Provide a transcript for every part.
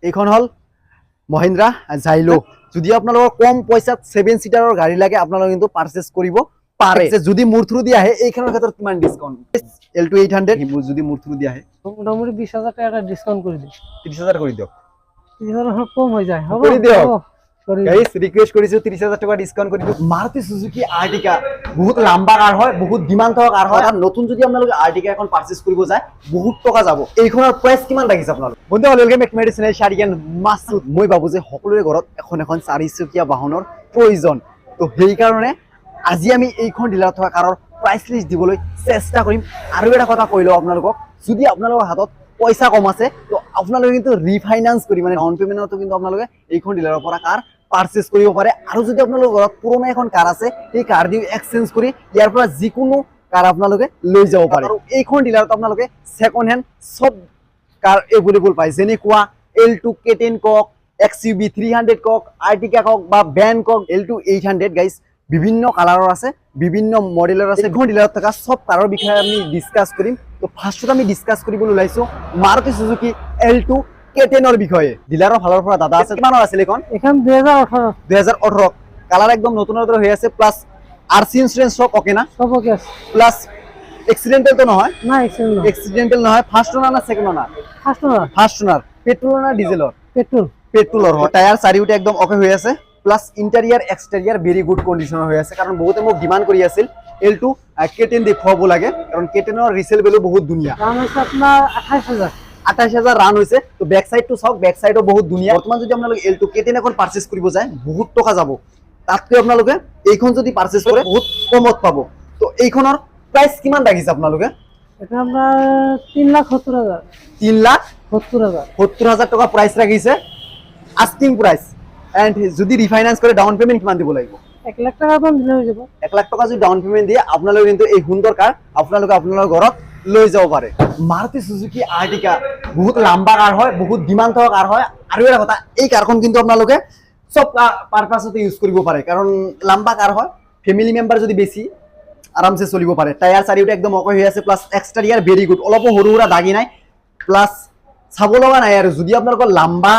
এইখন হল মহিন্দ্ৰা Xylo যদি আপোনালোকৰ কম পইচাত 7 সিটাৰৰ গাড়ী লাগে আপোনালোকে কিন্তু পাৰচেজ কৰিব পাৰে যদি মোৰ থ্ৰু দি আহে এইখনৰ ক্ষেত্ৰত কিমান ডিসকাউন্ট Alto800 যদি মোৰ থ্ৰু দি আহে মোটামুটি 20000 টাকা ডিসকাউন্ট কৰি দিম 30000 কৰি দিয়ক 30000 কম হৈ যায় হ'ব কৰি দিয়ক গাইস ৰিকোয়েস্ট কৰিছো 30000 টাকা ডিসকাউন্ট কৰি দিয়ক মাৰুতি সুজুকি আৰ্টিকা বহুত লম্বা কাৰ হয় বহুত ডিমান্ড থকা কাৰ হয় আৰু নতুন যদি আপোনালোকে আৰ্টিকা এখন পাৰচেজ কৰিব যায় বহুত টকা যাব এইখনৰ প্ৰাইস কিমান লাগিছে আপোনালোক বন্ধু welcome back to my channel ShariaN Masud মই ভাবো যে সকলোৰে ঘৰত এখন চাৰিচকীয়া বাহনৰ প্ৰয়োজন তো সেই কাৰণে আজি আমি এইখন ডিলাৰত থকা কাৰৰ প্ৰাইস লিষ্ট দিবলৈ চেষ্টা কৰিম আৰু এটা কথা কৈলো আপোনালোকক যদি আপোনালোকৰ হাতত পইচা কম আছে তো আপোনালোকে কিন্তু ৰিফাইনান্স কৰি মানে ডাউন পেমেন্টতো কিন্তু আপোনালোকে এইখন ডিলাৰৰ পৰা কাৰ পাৰচেজ কৰিব পাৰে আৰু যদি আপোনালোকৰ ঘৰত পুৰণা এখন কাৰ আছে এই কাৰ দি এক্সচেঞ্জ কৰি ইয়াৰ পৰা যিকোনো কাৰ আপোনালোকে লৈ যাব পাৰে আৰু এইখন ডিলাৰত আপোনালোকে সেকেন্ড হ্যান্ড সব কাৰ এভেইলেবল পায় যেনে কোৱা Alto K10 কক XUV300 কক Ertiga কক বা ভ্যান কক Alto800 গাইস বিভিন্ন কালাৰৰ আছে বিভিন্ন মডেলৰ আছে এইখন ডিলাৰত থকা সব কাৰৰ বিষয়ে আমি ডিসকাস কৰিম তো ফাৰ্স্টত আমি ডিসকাস কৰিবলৈ ওলাইছো মাৰুতি সুজুকি Alto K10 ৰ বিষয়ে ডিলাৰৰ ফালৰ পৰা দাদা আছে কিমানৰ আছিল এখন 2018 কালাৰ একদম নতুনৰ দৰে হৈ আছে প্লাস আরসি ইন্স্যুরেন্স সব ওকে না সব ওকে আছে প্লাস এক্সিডেন্টাল তো নহয় না এক্সিডেন্টাল নহয় ফার্স্ট ওনার না সেকেন্ড ওনার ফার্স্ট ওনার পেট্রোল না ডিজেলর পেট্রোলর হয় টায়ার চাৰিওটা একদম ওকে হৈ আছে plus interior exterior very good কন্ডিশনৰ হৈ আছে কাৰণ বহুতে মোক ডিমান্ড কৰি আছিল Alto K10 দেখুৱাব লাগে কাৰণ K10 ৰ ৰিসেল ভ্যালু বহুত দুনিয়া দাম আছে আপোনাৰ 28000 রান হৈছে তো ব্যাক সাইড টু সব ব্যাক সাইডও বহুত দুনিয়া বৰ্তমান যদি আপোনালোকে Alto K10 এখন পাৰচেজ কৰিব যায় বহুত টকা যাব তাতকৈ আপোনালোকে এইখন যদি পাৰচেজ কৰে বহুত কমত পাব তো এইখনৰ প্ৰাইস কিমান লাগিছে আপোনালোকে এটা আপোনাৰ 3,70,000 3,70,000 টাকা প্ৰাইস ৰাখিছে আস্কিং প্রাইস এন্ড যদি রিফাইনান্স করে ডাউন পেমেন্ট কিমান দিব লাগিব 1 লাখ টাকা মান দিলে হৈ যাব 1 লাখ টাকা যদি ডাউন পেমেন্ট দিয়ে আপোনালোকে কিন্তু এই সুন্দৰ কাৰ আপোনালোকে আপোনালোকৰ ঘৰত লৈ যাব পাৰে মাৰুতি সুজুকি আৰ্টিকা বহুত লম্বা কাৰ হয় বহুত ডিমান্ড থকা কাৰ হয় আৰু এটা কথা এই কাৰখন কিন্তু আপোনালোকে সব পাৰপাসতে ইউজ কৰিব পাৰে কাৰণ লম্বা কাৰ হয় ফ্যামিলি মেম্বাৰ যদি বেছি আৰামসে চলিব পাৰে টায়াৰ চাৰিওটা একদম ওকে হৈ আছে প্লাস এক্সটেৰিয়ৰ ভেৰি গুড অলপ সৰু সৰু দাগি নাই প্লাস চাব লগা নাই আৰু যদি আপোনালোকৰ লম্বা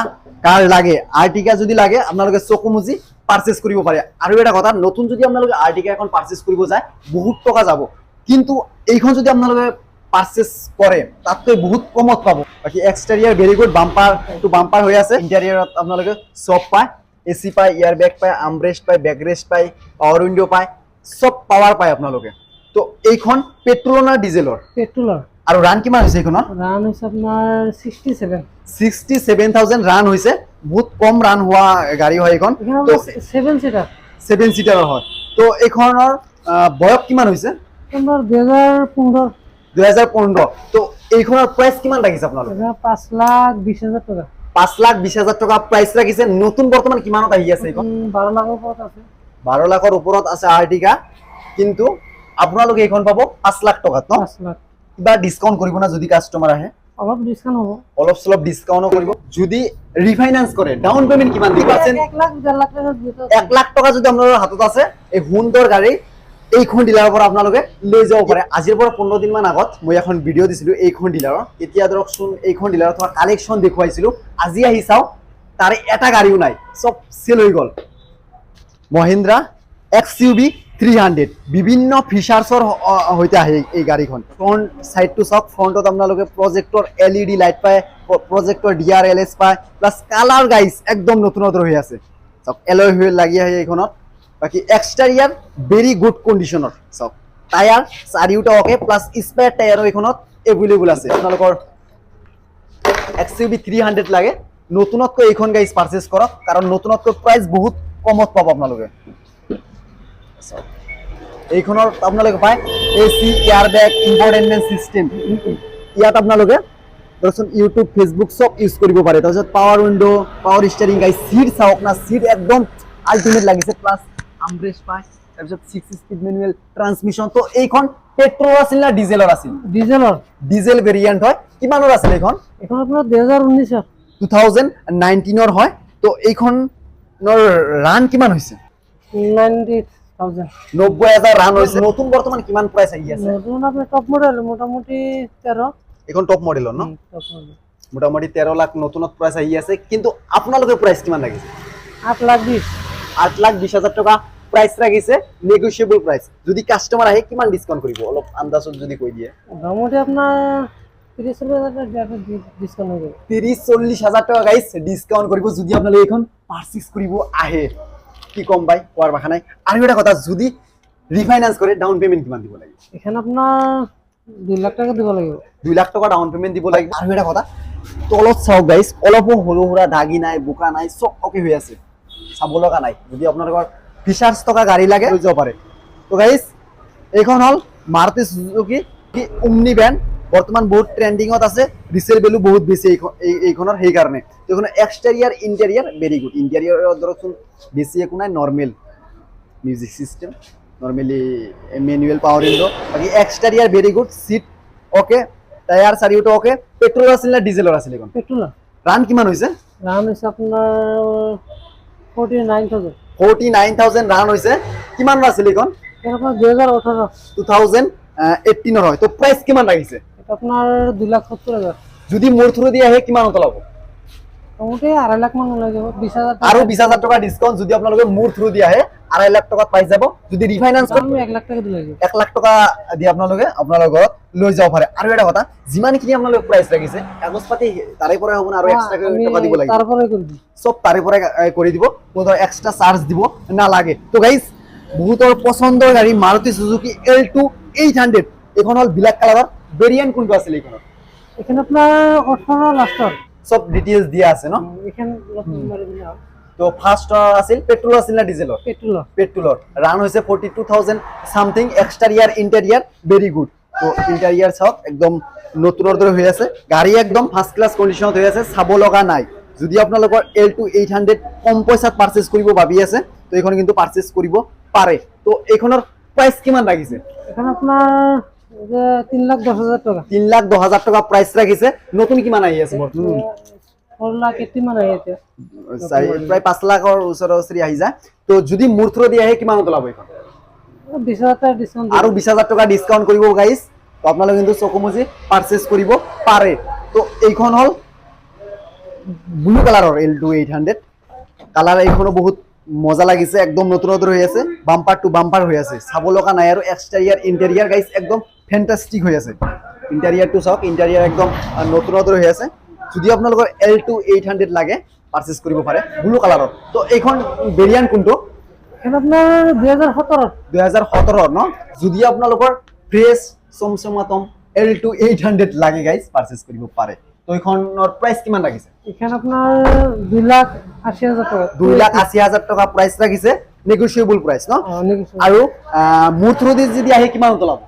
কাৰ লাগে আৰ্টিকা যদি লাগে আপোনালোকে চকু মুজি পাৰচেজ কৰিব পাৰে আৰু এটা কথা নতুন যদি আপোনালোকে আৰ্টিকা এখন পাৰচেজ কৰিব যায় বহুত টকা যাব কিন্তু এইখন যদি আপোনালোকে পাৰচেজ কৰে তাতকৈ বহুত কমত পাব বাকি exterior very good bumper to bumper হৈ আছে ইন্টেৰিয়ৰত আপোনালোকে সব পায় এসি পায় এয়ার ব্যাগ পায় আর্মরেস্ট পায় ব্যাকরেস্ট পায় পাওয়ার উইন্ডো পায় সব পাওয়ার পায় আপোনালোকে তো এইখন পেট্রোল না ডিজেলৰ আৰু ৰান কিমান হৈছে এইখনৰ ৰান হৈছে আপোনাৰ 67000 ৰান হৈছে বহুত কম ৰান হোৱা গাড়ী হয় এইখন তো 7 সিটাৰৰ হয় তো এইখনৰ বয়স কিমান হৈছে তোমাৰ 2015 তো এইখনৰ প্ৰাইস কিমান লাগিছে আপোনালোকে 5,20,000 টাকা 5,20,000 টাকা প্রাইস রাখিছে নতুন বর্তমান কিমানত আহি আছে এখন 12 লাখৰ ওপৰত আছে 12 লাখৰ ওপৰত আছে আৰ্টিকা কিন্তু আপোনালোকে এখন পাব 5 লাখ টাকাত ন 5 লাখ কিবা ডিসকাউন্ট কৰিব না যদি কাস্টমাৰ আহে অলপ ডিসকাউন্ট হ'ব অলপ সলপ ডিসকাউন্ট কৰিব যদি ৰিফাইনান্স কৰে ডাউন পেমেন্ট কিমান দিব পারছেন 1 লাখ 1.5 লাখ টাকা দিতে 1 লাখ টাকা যদি আপোনালোকৰ হাতত আছে এই সুন্দৰ গাড়ী এইখন ডিলাৰৰ পৰা আপোনালোকে লৈ যাব পাৰে আজিৰ পৰা 15 দিন মান আগত মই এখন ভিডিও দিছিলো এইখন ডিলাৰৰ এতিয়া ধৰকচোন এইখন ডিলাৰত থকা কালেকশন দেখুৱাইছিলো আজি আহি চাও তাৰে এটা গাড়ীও নাই সব সেল হৈ গল মহিন্দ্ৰা XUV300 বিভিন্ন ফিচাৰ্ছৰ হৈতে আহে এই গাড়ীখন ফ্ৰন্ট সাইড টু সব ফ্ৰন্টত আপোনালোকে প্ৰজেক্টৰ LED লাইট পায় প্ৰজেক্টৰ DRLS পায় প্লাস কালাৰ গাইস একদম নতুনৰ হৈ আছে সব এলয় হুইল লাগি আহে এইখনত বাকি এক্সটেৰিয়ৰ ভেৰি গুড কন্ডিশনৰ সব টায়াৰ চাৰিওটা ওকে প্লাস স্পেয়াৰ টায়াৰও এখনত এভেইলেবল আছে আপোনালোকৰ XUV300 লাগে নতুনতকৈ এইখন গাইস পাৰচেজ কৰক কাৰণ নতুনতকৈ প্ৰাইস বহুত কমত পাব আপোনালোকে এইখনৰ আপোনালোকে পায় AC air bag infotainment system ইয়াত আপোনালোকে ধৰচোন ইউটিউব ফেসবুক সব ইউজ কৰিব পাৰে তাৰপিছত power window power steering guys seat চাওক না সিট একদম আল্টিমেট লাগিছে প্লাস আর্মরেস্ট পায় তাৰপিছত 6 স্পিড ম্যানুয়াল ট্ৰান্সমিশন তো এইখন পেট্ৰোল আছিল না ডিজেলৰ আছিল ডিজেল ভেৰিয়েন্ট হয় কিমানৰ আছিল এইখন আপোনাৰ 2019 হয় তো এইখনৰ ৰান কিমান হৈছে 90,000 ৰান হৈছে নতুন বৰ্তমান কিমান প্ৰাইস আহি আছে নতুন আপোনাৰ টপ মডেল মোটামুটি 13 এখন টপ মডেলৰ ন মোটামুটি 13 লাখ নতুনত প্রাইস আহি আছে কিন্তু আপোনালোকে প্রাইস কিমান লাগিছে 8,20,000 8,20,000 টাকা প্রাইস রাখিছে নেগোশিয়েবল প্রাইস যদি কাস্টমার আহে কিমান ডিসকাউন্ট কৰিব অলপ আন্দাজত যদি কৈ দিয়ে মোটামুটি আপনার 30,000 টাকা ডিসকাউন্ট হবে 30-40,000 টাকা গাইস ডিসকাউন্ট কৰিব যদি আপোনালোকে এখন পাৰচেজ কৰিব আহে কি কম ভাই কোৱাৰ ভাষা নাই আৰু এটা কথা যদি রিফাইনান্স করে ডাউন পেমেন্ট কিমান দিব লাগে এখানে আপনার 2 লাখ টাকা দিব লাগিব 2 লাখ টাকা ডাউন পেমেন্ট দিব লাগিব আৰু এটা কথা তলত চাওক গাইস অলপো সৰু সুৰা দাগি নাই বোকা নাই সব ওকে হৈ আছে চাব লগা নাই যদি আপোনালোকৰ ফিচাৰ্স থকা গাড়ী লাগে লৈ যাব পাৰে তো গাইস এইখন হল মাৰুতি সুজুকি কি ওমনি ভ্যান বৰ্তমান বহুত ট্ৰেন্ডিংত আছে ৰিসেল ভ্যালু বহুত বেশি এইখনৰ সেই কাৰণে তো এখন exterior interior very good interior ধরছুন বেশি একো নাই normal music system normally manual power window বাকি exterior very good seat okay tyre সারিউটো ওকে পেট্রোল আছিল না ডিজেলৰ আছিল এখন পেট্রোল রান কিমান হৈছে রান হইছে আপনার 49,000 49,000 রান হৈছে কিমান আছিল এখন আপনার 2018 2018 হয় তো প্রাইস কিমান লাগিছে এটা আপনার 2,70,000 যদি মোর থ্রু দিয়ে আহে কিমান তলাব মোটামুটি 2.5 লাখ মান হয়ে যাব 20,000 টাকা আৰু 20,000 টাকা ডিসকাউন্ট যদি আপোনালোকে মোর থ্রু দিয়ে আহে 2.5 লাখ টাকা পাই যাব যদি রিফাইনান্স কৰে আমি 1 লাখ টাকা দিলে যাব 1 লাখ টাকা দি আপোনালোকে আপোনালোকৰ লৈ যাব পাৰে আৰু এটা কথা যিমান কিনি আপোনালোকে প্ৰাইস ৰাখিছে কাগজ পাতি তাৰে পৰা হ'ব না আৰু এক্সট্ৰা টাকা দিব লাগিব তাৰপৰে কৰি দিম সব তাৰে পৰা কৰি দিব কোনো এক্সট্ৰা চাৰ্জ দিব না লাগে তো গাইস বহুতৰ পছন্দৰ গাড়ী মাৰুতি সুজুকি Alto800 এখন হল ব্ল্যাক কালাৰৰ ভেৰিয়েন্ট কোনটো আছিল এইখনৰ এখানে আপনার 18 লাস্টার সব ডিটেইলস দিয়া আছে ন এখানে লক্ষ্য মারি দিলে তো ফার্স্ট আছিল পেট্রোল আছিল না ডিজেলৰ পেট্ৰোল পেট্ৰোলৰ ৰান হৈছে 42,000 something exterior interior very good তো ইন্টেৰিয়ৰ সব একদম নতুনৰ দৰে হৈ আছে গাড়ী একদম ফাৰ্স্ট ক্লাস কন্ডিশনত হৈ আছে চাব লগা নাই যদি আপোনালোকৰ Alto800 কম পইচাত পাৰচেজ কৰিব ভাবি আছে তো এইখন কিন্তু পাৰচেজ কৰিব পাৰে তো এইখনৰ প্রাইস কিমান লাগিছে এখানে আপনার 3,10,000 টাকা 3,10,000 টাকা প্রাইস রাখিছে নতুন কিমান আহি আছে বর্তমান 4,80,000 মান আছে প্রায় 5 লাখৰ ওচৰা-ওচৰি আহি যায় তো যদি মোৰ থ্ৰু দি আহে কিমান তলাব এইখন 20,000 টাকা ডিসকাউন্ট আৰু 20,000 টাকা ডিসকাউন্ট কৰিব গাইস তো আপোনালোকে কিন্তু চকুমুজি পাৰচেজ কৰিব পাৰে তো এইখন হল ব্লু কালাৰৰ Alto800 কালাৰ এইখনো বহুত মজা লাগিছে একদম নতুনতৰ হৈ আছে বাম্পাৰ টু বাম্পাৰ হৈ আছে চাব লগা নাই আৰু এক্সটেৰিয়ৰ ইন্টেৰিয়ৰ গাইস একদম ফ্যান্টাস্টিক হৈ আছে ইন্টেৰিয়ৰ টু সক ইন্টেৰিয়ৰ একদম নতুনতৰ হৈ আছে যদি আপোনালোকৰ Alto800 লাগে পাৰচেজ কৰিব পাৰে ব্লু কালাৰৰ তো এইখন ভেৰিয়েন্ট কোনটো এখানে আপনাৰ 2017 ন যদি আপোনালোকৰ ফ্ৰেছ চমচমাতম Alto800 লাগে গাইস পাৰচেজ কৰিব পাৰে তো এইখনৰ প্রাইস কিমান লাগিছে এখানে আপনার 2,80,000 টাকা 2,80,000 টাকা প্রাইস রাখিছে নেগোশিয়েবল প্রাইস ন আৰু মোৰ থ্ৰু দি যদি আহে কিমান তলাব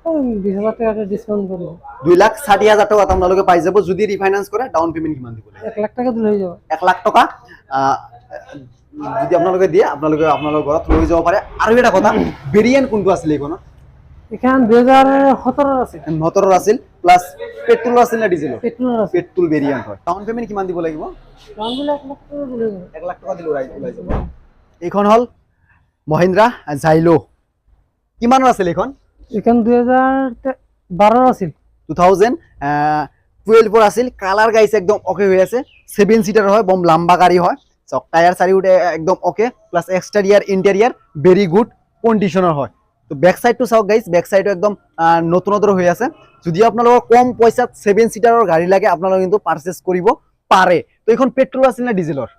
20,000 টাকা ডিসকাউন্ট কৰে 2,60,000 টাকা আপোনালোকে পাই যাব যদি ৰিফাইনান্স কৰে ডাউন পেমেন্ট কিমান দিব লাগে 1 লাখ টাকা দিলে হয়ে যাবে 1 লাখ টাকা যদি আপোনালোকে দিয়ে আপোনালোকে আপোনালোকৰ ঘৰত লৈ যাব পাৰে আৰু এটা কথা ভেরিয়েন্ট কোনটো আছিল এইখন এখানে 2017 আছে 17 আছিল প্লাস পেট্রোল আছিল না ডিজেল পেট্রোল আছে পেট্রোল ভেরিয়েন্ট হয় ডাউন পেমেন্ট কিমান দিব লাগিব দাম দিলে 1 লাখ টাকা দিলে হয়ে যাবে 1 লাখ টাকা দিলে ওলাই যাব এইখন হল মহিন্দ্রা Xylo কিমানৰ আছিল এইখন এখানে 2012 আছিল 2012 আছিল কালার গাইস একদম ওকে হৈ আছে 7 সিটার হয় বম লম্বা গাড়ি হয় চক টায়ার সারিউটে একদম okay plus exterior interior very good conditioner হয় তো ব্যাক সাইড টু চাওক গাইস ব্যাক সাইডও একদম নতুনতৰ হৈ আছে যদি আপোনালোকৰ কম পইচাত 7 সিটাৰৰ গাড়ী লাগে আপোনালোকে কিন্তু পাৰচেজ কৰিব পাৰে তো এখন পেট্ৰোল আছিল না ডিজেলৰ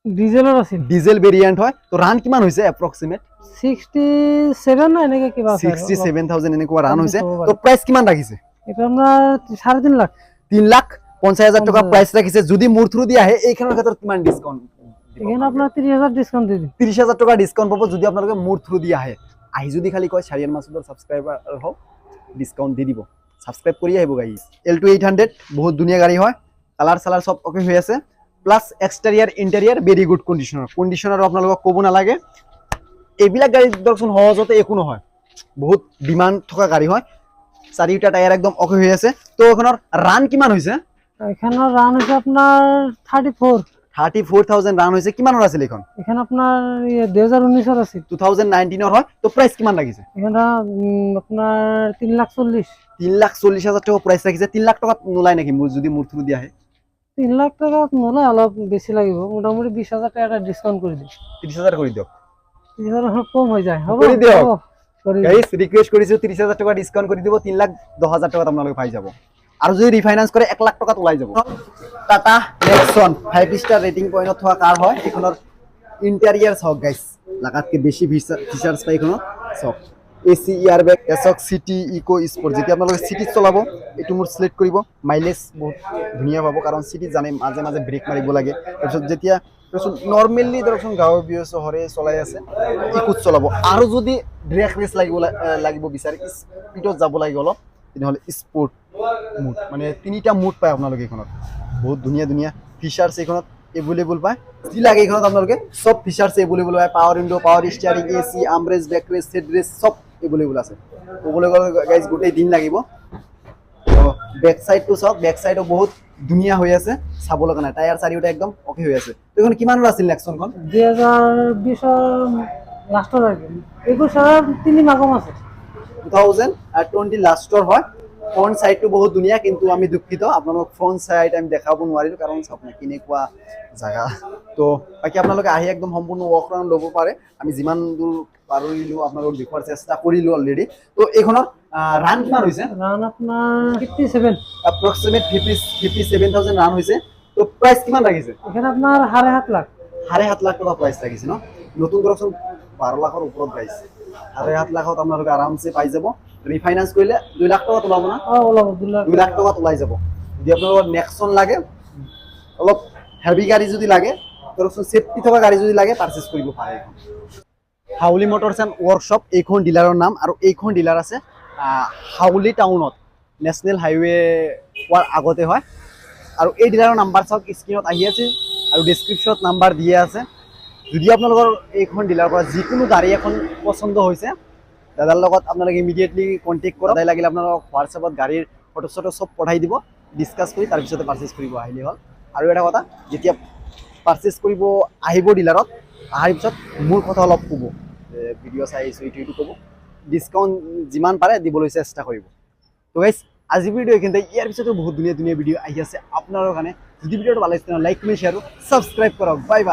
ডিজেলৰ আছিল ডিজেল ভেৰিয়েন্ট হয় তো ৰান কিমান হৈছে এপ্ৰক্সিমেট 67 না এনেকে কিবা আছে 67,000 এনেকুৱা ৰান হৈছে তো প্ৰাইস কিমান ৰাখিছে এটা আমৰা 3.5 লাখ 3,50,000 টাকা প্ৰাইস ৰাখিছে যদি মোৰ থ্ৰু দি আহে এইখনৰ ক্ষেত্ৰত কিমান ডিসকাউন্ট এখানে আপনার 30,000 ডিসকাউন্ট দিয়ে দিই 30,000 টাকা ডিসকাউন্ট পাব যদি আপোনালোকে মোৰ থ্ৰু দি আহে আহি যদি খালি কয় ShariaN মাসুদৰ সাবস্ক্ৰাইবাৰ হও ডিসকাউন্ট দি দিব সাবস্ক্ৰাইব কৰি আহিব গাইস Alto800 বহুত ধুনীয়া গাড়ী হয় কালার সালার সব ওকে হৈ আছে plus exterior interior very good conditioner আপোনালোকক ক'ব নালাগে এইবিলাক গাড়ী দৰ্শন সহজতে একো নহয় বহুত ডিমান্ড থকা গাড়ী হয় চাৰিটা টায়াৰ একদম ওকে হৈ আছে তো এখনৰ ৰান কিমান হৈছে এখানে ৰান হচ্ছে আপনাৰ 34,000 ৰান হৈছে কিমানৰ আছিল এখন এখানে আপনার 2019 এর আছে 2019 এর হয় তো প্রাইস কিমান লাগিছে এখানে আপনার 3,40,000 3,40,000 টাকা প্রাইস রাখিছে 3 লাখ টাকা নোলাই নাকি মোৰ যদি মোৰ থ্ৰু দি আহে 3 লাখ টাকা নহলে অলপ বেশি লাগিব মোটামুটি 20,000 টাকা ডিসকাউন্ট করে দিই 30,000 করে দিয়ক 30,000 কম হয়ে যায় হবে করে দিয়ক সরি গাইস রিকোয়েস্ট করিছো 30,000 টাকা ডিসকাউন্ট করে দিব 3,10,000 টাকা আপনাদের পাই যাব আর যদি রিফাইন্যান্স করে 1 লাখ টাকা তোলাই যাব Tata Nexon 5 star rating point থকা কার হয় এখনৰ ইন্টেৰিয়ৰস হক গাইস লাগাতকে বেশি ফিচাৰ্স পাই এখনৰ সব এসি ইয়াৰ ব্যাগ এসক সিটি ইকো স্পোৰ্ট যেটা আপোনালোকে সিটি চলাব এটু মোৰ সিলেক্ট কৰিব মাইলেজ বহুত ধুনিয়া পাব কাৰণ সিটি জানে মাঝে মাঝে ব্ৰেক মাৰিব লাগে তাৰপিছত যেতিয়া নৰমালি ধৰকচোন গাঁৱৰ বিয় চহৰে চলাই আছে ইকুত চলাব আৰু যদি ব্ৰেক ৰেস লাগিব বিচাৰে স্পিডত যাব লাগে অলপ তেনেহলে স্পোর্ট মুড মানে তিনিটা মুড পায় আপোনালোকে এখনত বহুত ধুনিয়া ধুনিয়া ফিচার্স এখনত এভেলেবল পায় যি লাগে এখনত আপোনালোকে সব ফিচার্স এভেলেবল পায় power window power steering AC আমব্রেস ব্যাকরেস হেডরেস সব এভেলেবল আছে ওগুলো গাইজ গোটেই দিন লাগিব তো ব্যাক সাইড তো সব ব্যাক সাইডও বহুত ধুনিয়া হৈ আছে চাব লগা নাই টায়ার চাৰিওটা একদম ওকে হৈ আছে তো এখন কিমানৰ আছিল নেক্সনখন 2020 লাস্টৰ আগে 21 মাহ কম আছে 2020 লাস্টৰ হয় ফ্ৰন্ট সাইডটো বহুত ধুনিয়া কিন্তু আমি দুঃখিত আপোনালোক ফ্ৰন্ট সাইড আমি দেখাব নোৱাৰিলো কাৰণ আপুনি কিনেকুৱা জায়গা তো বাকি আপোনালোকে আহি একদম সম্পূৰ্ণ ওয়াক ৰাউন্ড ল'ব পাৰে আমি যিমান দূৰ পাৰিলো আপোনালোক দেখুৱাৰ চেষ্টা কৰিলো অলৰেডি তো এইখনৰ রান কিমান হৈছে রান আপনার 57 এপ্রক্সিমেট 57,000 রান হৈছে তো প্রাইস কিমান লাগিছে এখানে আপনার 7.5 লাখ 7.5 লাখ টাকা প্রাইস লাগিছে ন নতুন ধৰকচোন 12 লাখৰ ওপৰত গাইছ 7.5 লাখত আপোনালোকে আৰামসে পাই যাব ৰিফাইন্যান্স কৰিলে 2 লাখ টাকা তোলাব না ওলাব 2 লাখ টাকা তোলাই যাব যদি আপোনালোকৰ নেক্সন লাগে অলপ হেভি গাড়ী যদি লাগে ধৰকচোন সেফটি থকা গাড়ী যদি লাগে পাৰচেজ কৰিব পাৰে এখন হাউলি মোটৰস এন্ড ওয়াৰ্কশপ এইখন ডিলাৰৰ নাম আৰু এইখন ডিলাৰ আছে হাউলি টাউনত ন্যাশনাল হাইওয়ে হোৱাৰ আগতে হয় আৰু এই ডিলাৰৰ নাম্বাৰ চাওক স্ক্ৰিনত আহি আছে আৰু ডেসক্ৰিপশনত নাম্বাৰ দিয়া আছে যদি আপোনালোকৰ এইখন ডিলাৰৰ পৰা যিকোনো গাড়ী এখন পছন্দ হৈছে দাদাৰ লগত আপোনালোকে ইমিডিয়েটলি কন্টেক্ট কৰক দাই লাগিলে আপোনালোকক হোৱাটছএপত গাড়ীৰ ফটো চটো সব পঠাই দিব ডিসকাস কৰি তাৰ পিছতে পাৰচেজ কৰিব আহিলে হ'ল আৰু এটা কথা যেতিয়া পাৰচেজ কৰিব আহিব ডিলাৰত আহাৰ পিছত মোৰ কথা অলপ ক'ব ভিডিও চাই আইছো এইটো ক'ব ডিসকাউন্ট যিমান পাৰে দিবলৈ চেষ্টা কৰিব তো গাইস আজি ভিডিও এখানে ইয়াৰ পিছতো বহুত ধুনীয়া ধুনীয়া ভিডিও আহি আছে আপোনালোকৰ কাৰণে যদি ভিডিওটো ভাল লাগিছে লাইক কমেন্ট শেয়াৰ আৰু সাবস্ক্ৰাইব কৰক বাই বাই